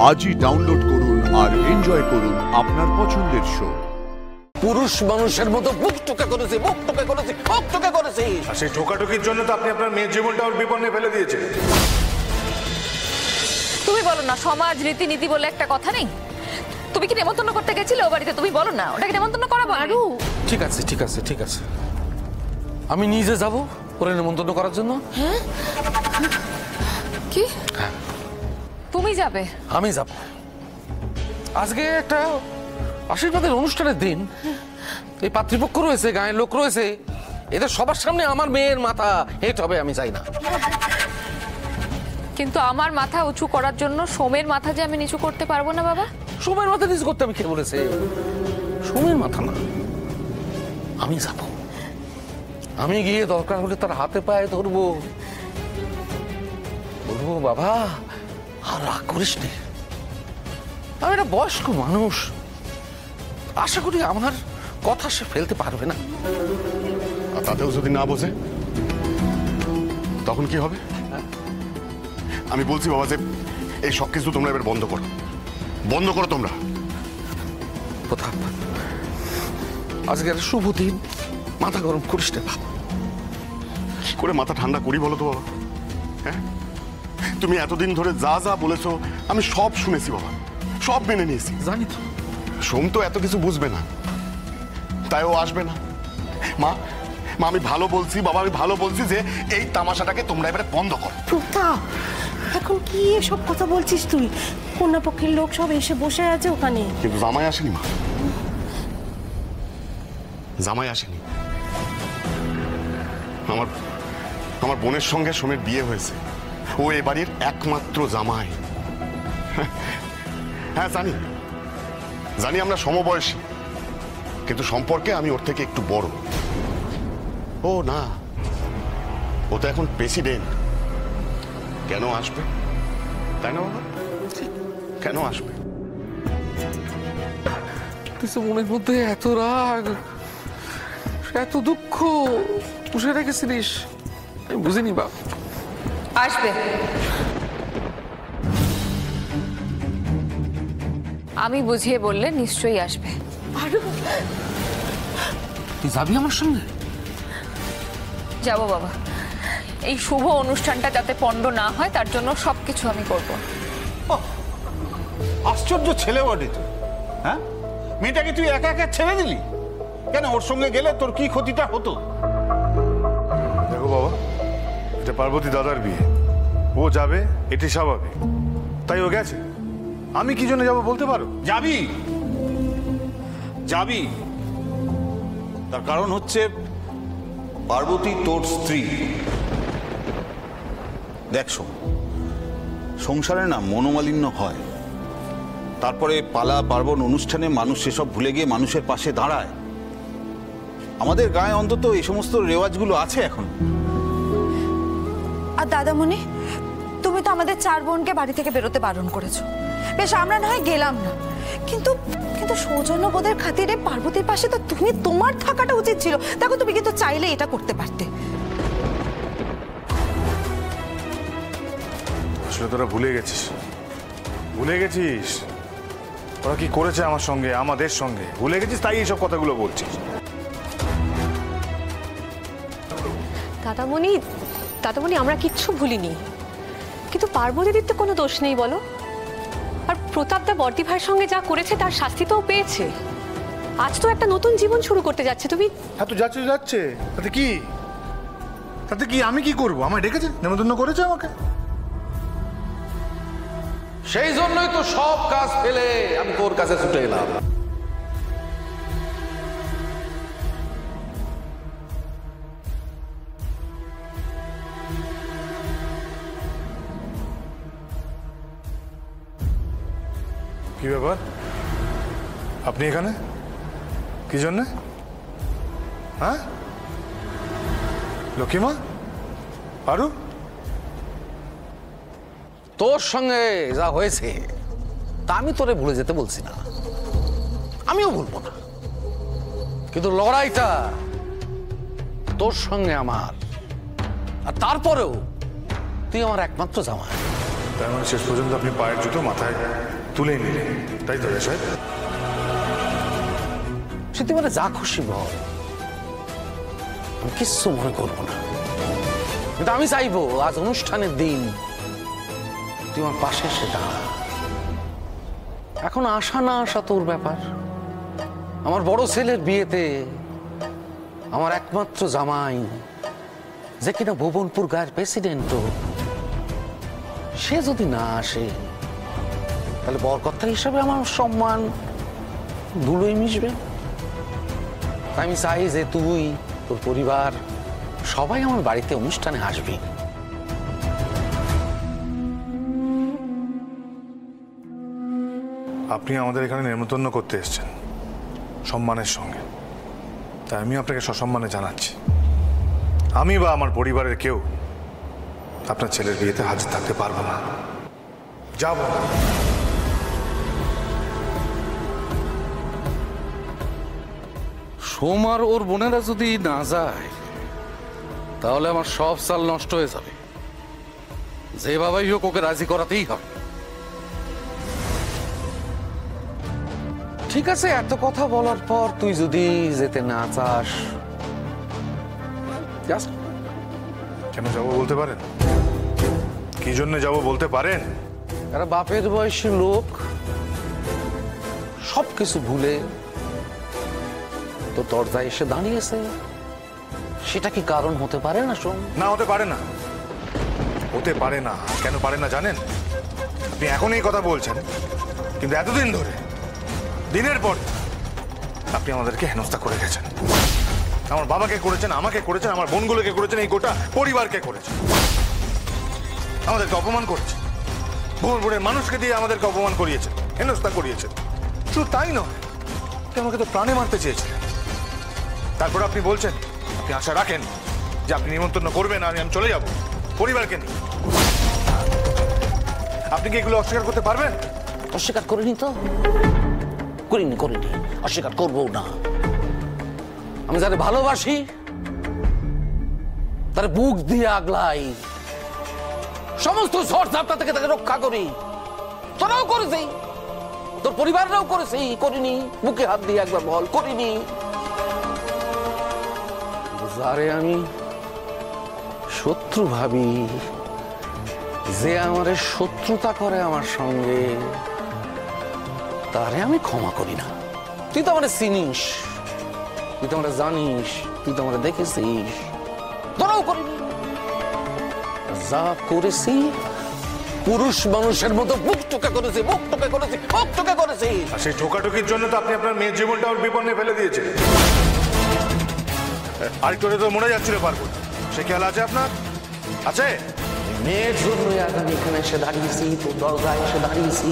আজই ডাউনলোড করুন আর এনজয় করুন আপনার পছন্দের শো। পুরুষ মানুষের মতো বুক টোকা করেছে, বুক টোকা করেছে, বুক টোকা করেছে। আর সেই ঠোকাঠুকির জন্য তো আপনি আপনার মেয়ের জীবনটা ওর বিপন্নে ফেলে দিয়েছেন। তুমি বলো না, সমাজ রীতিনীতি বলে একটা কথা নেই? তুমি কি নেমন্তন্ন করতে গেছিলে ও বাড়িতে? তুমি বলো না, ওটাকে নেমন্তন্ন করা বলো। ঠিক আছে, ঠিক আছে, ঠিক আছে, আমি নিজে যাব ওরে নেমন্তন্ন করার জন্য। হ্যাঁ? কি? তুমি যাবে? আমি যাব। আজকে একটা আশীর্বাদের অনুষ্ঠানের দিন, এই পাত্রীপক্ষ রয়েছে, গায়ের লোক রয়েছে, এদের সবার সামনে আমার মেয়ের মাথা হেঁট হবে, আমি চাই না। কিন্তু আমার মাথা উঁচু করার জন্য সোমের মাথা যে আমি নিচু করতে পারবো না বাবা। সোমের মাথা নিচু করতে আমি কে বলেছে? সোমের মাথা না, আমি যাব। আমি গিয়ে দরকার হলে তার হাতে পায়ে ধরবো, বলবো বাবা আর রাগ করিস নে, আমি একটা বয়স্ক মানুষ, আশা করি আমার কথা সে ফেলতে পারবে না। আর তাতেও যদি না বোঝে তখন কি হবে? আমি বলছি বাবা যে এই সব কিছু তোমরা এবার বন্ধ করো, বন্ধ করো তোমরা। প্রতাপ, আজকে একটা শুভ দিন, মাথা গরম করিস না বাবা। কি করে মাথা ঠান্ডা করি বলো তো বাবা? হ্যাঁ, তুমি এতদিন ধরে যা যা বলেছো আমি সব শুনেছি বাবা, সব মেনে নিয়েছি। জানি তো সোম তো এত কিছু বুঝবে না, তাই ও আসবে না। মা মা আমি ভালো বলছি বাবা, আমি ভালো বলছি যে এই তামাশাটাকে তোমরা এবারে বন্ধ করো। প্রতাপ, এখন কি এসব কথা বলছিস তুই? কন্যা পক্ষের লোক সব এসে বসে আছে ওখানে। কিন্তু জামাই আসেনি মা, জামাই আসেনি। আমার বোনের সঙ্গে সোমের বিয়ে হয়েছে, ও এ বাড়ির একমাত্র জামাই। হ্যাঁ জানি, জানি আমরা সমবয়সী, কিন্তু সম্পর্কে আমি ওর থেকে একটু বড়। ও না, ও তো এখন প্রেসিডেন্ট, কেন আসবে? তাই না বাবা? কেন আসবে? তুই তো মনের মধ্যে এত রাগ, এত দুঃখ পুষে রেখেছিলিস, আমি বুঝিনি বাপ। আসবে, আমি বুঝিয়ে বললে নিশ্চয়ই আসবে। তুই যাবি আমার সঙ্গে? যাবো বাবা, এই শুভ অনুষ্ঠানটা যাতে পণ্ড না হয় তার জন্য সবকিছু আমি করব। আশ্চর্য ছেলে বটে তুই। হ্যাঁ, মেয়েটাকে তুই একা একা ছেড়ে দিলি কেন? ওর সঙ্গে গেলে তোর কি ক্ষতিটা হতো? দেখো বাবা, এটা পার্বতী দাদার বিয়ে, ও যাবে এটি স্বাভাবিক, তাই ও গেছে। আমি কি জন্য যাবো বলতে পারো? যাবি যাবি, তার কারণ হচ্ছে পার্বতী তোর স্ত্রী। দেখ শোন, সংসারে না মনোমালিন্য হয়, তারপরে পালা পার্বণ অনুষ্ঠানে মানুষ সেসব ভুলে গিয়ে মানুষের পাশে দাঁড়ায়। আমাদের গায়ে অন্তত এই সমস্ত রেওয়াজগুলো আছে এখন। আর দাদামণি, তুমি তো আমাদের 4 বোনকে বাড়ি থেকে বেরোতে বারণ করেছো। বেশ, আমরা না হয় গেলাম না, কিন্তু কিন্তু সৌজন্যবোধের খাতিরে পার্বতীর পাশে তো তুমি তোমার থাকাটা উচিত ছিল। দেখো, তুমি কিন্তু চাইলে এটা করতে পারতে। আসলে তোরা ভুলে গেছিস, ভুলে গেছিস ওরা কি করেছে আমার সঙ্গে, আমাদের সঙ্গে ভুলে গেছিস, তাই এইসব কথাগুলো বলছিস। দাদামণি, দাদামণি, আমরা কিচ্ছু ভুলিনি, কিন্তু পার্বতীদের তো কোনো দোষ নেই বলো। আর প্রতাপদা বর্দি ভাইয়ের সঙ্গে যা করেছে তার শাস্তি তো পেয়েছে। আজ তো একটা নতুন জীবন শুরু করতে যাচ্ছে। তুমি হ্যাঁ, তো যাচ্ছে যাচ্ছে, তাতে কি? তাতে কি? আমি কি করবো? আমায় ডেকেছে, নেমন্তন্ন করেছে আমাকে। সেই জন্যই তো সব কাজ ফেলে আমি তোর কাছে ছুটে এলাম। কি ব্যাপার, আপনি এখানে কি জন্যে? হ্যাঁ, লক্ষ্মীমা, আরু, তোর সঙ্গে যা হয়েছে তা আমি তোরে ভুলে যেতে বলছি না, আমিও ভুলবো না, কিন্তু লড়াইটা তোর সঙ্গে আমার, আর তারপরেও তুই আমার একমাত্র জামাই। তার মানে শেষ পর্যন্ত আপনি পায়ের জুতো মাথায় তুলেই নিলেন, তাই তো সাহেব? সে তুই মানে যা খুশি বল, আমি কিচ্ছু মনে করবো না। কিন্তু আমি চাইবো আজ অনুষ্ঠানের দিন তুই আমার পাশে এসে দাঁড়া। এখন আসা না আসা তোর ব্যাপার। আমার বড় ছেলের বিয়েতে আমার একমাত্র জামাই, যে কিনা ভুবনপুর গায়ের প্রেসিডেন্টও, সে যদি না আসে তাহলে বরকর্তা হিসাবে আমার সম্মান ধুলোয় মিশবে। তাই আমি চাই যে তুই, তোর পরিবার সবাই আমার বাড়িতে অনুষ্ঠানে আসবি। আপনি আমাদের এখানে নেমন্তন্ন করতে এসেছেন সম্মানের সঙ্গে, তাই আমি আপনাকে সসম্মানে জানাচ্ছি, আমি বা আমার পরিবারের কেউ আপনার ছেলের বিয়েতে হাজির থাকতে পারবো না, যাব না। সোমার ওর বোনেরা যদি না যায় তাহলে আমার সব সাল নষ্ট হয়ে যাবে। যে বাবাই হোক ওকে রাজি করাতেই হবে। ঠিক আছে, এত কথা বলার পর তুই যদি যেতে না চাস, কেন যাবো বলতে পারেন? কি জন্য যাবো বলতে পারেন? এরা বাপের বয়সী লোক সবকিছু ভুলে তো দরজায় এসে দাঁড়িয়েছে, সেটা কি কারণ হতে পারে না? শোন, না, হতে পারে না, হতে পারে না। কেন পারে না জানেন? আপনি এখন এই কথা বলছেন, কিন্তু এতদিন ধরে দিনের পর আপনি আমাদেরকে হেনস্থা করে গেছেন। আমার বাবাকে করেছেন, আমাকে করেছেন, আমার বোনগুলোকে করেছেন, এই গোটা পরিবারকে করেছেন। আমাদেরকে অপমান করেছেন, ভুবনপুরের মানুষকে দিয়ে আমাদেরকে অপমান করিয়েছেন, হেনস্থা করিয়েছেন। শুধু তাই নয়, আমাকে তো প্রাণে মারতে চেয়েছিলেন। তারপর আপনি বলছেন আপনি আশা রাখেন যে আপনি নিমন্ত্রণ করবেন আর আমি চলে যাব পরিবারকে নিয়ে। আপনি কি এগুলো অস্বীকার করতে পারবেন? অস্বীকার করিনি তো, করিনি, অস্বীকার করবো না। আমি যাদের ভালোবাসি তার বুক দিয়ে আগলাই, সমস্ত ঝড় ঝাপটা থেকে তাকে রক্ষা করি। তোরাও করেছি, তোর পরিবাররাও করেছি, করিনি? বুকে হাত দিয়ে একবার বল, করিনি? যারে আমি শত্রু ভাবি, যে আমার শত্রুতা করে আমার সঙ্গে, তারে আমি ক্ষমা করি না। তুই তো আমার চিনিস, তুই তো আমরা জানিস, তুই তো আমরা দেখেছিস। তোরাও করিনি। যা করেছি পুরুষ মানুষের মতো বুক টোকা করেছি, বুক টোকা করেছি, বুক টোকা করেছি। আর সেই ঠোকাঠুকির জন্য তো আপনি আপনার মেয়ের জীবনটা ওর বিপন্নে ফেলে দিয়েছিলেন। আরেকটু তো মরে যাচ্ছিল পারবো, সে খেয়াল আছে আপনার? আছে? মেয়ের জন্য আজ আমি এখানে এসে দাঁড়িয়েছি, তোর দরজায় এসে দাঁড়িয়েছি।